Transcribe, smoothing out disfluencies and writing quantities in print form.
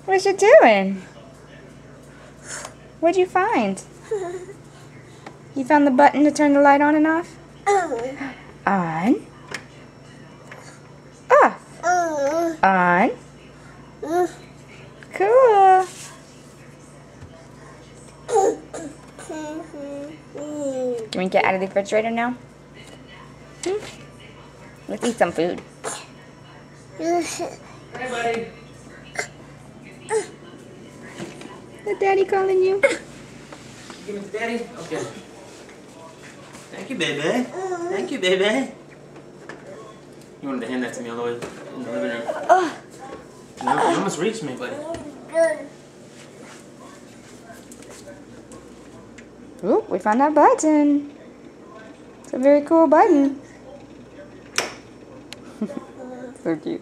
What you doing? What'd you find? You found the button to turn the light on and off? On. Off. On. Cool. You want to get out of the refrigerator now? Let's eat some food. Hey, buddy. Is Daddy calling you? Give it to Daddy? Okay. Thank you, baby. Thank you, baby. You wanted to hand that to me all the way in the living room. You almost reached me, buddy. Ooh, we found that button. It's a very cool button. So cute.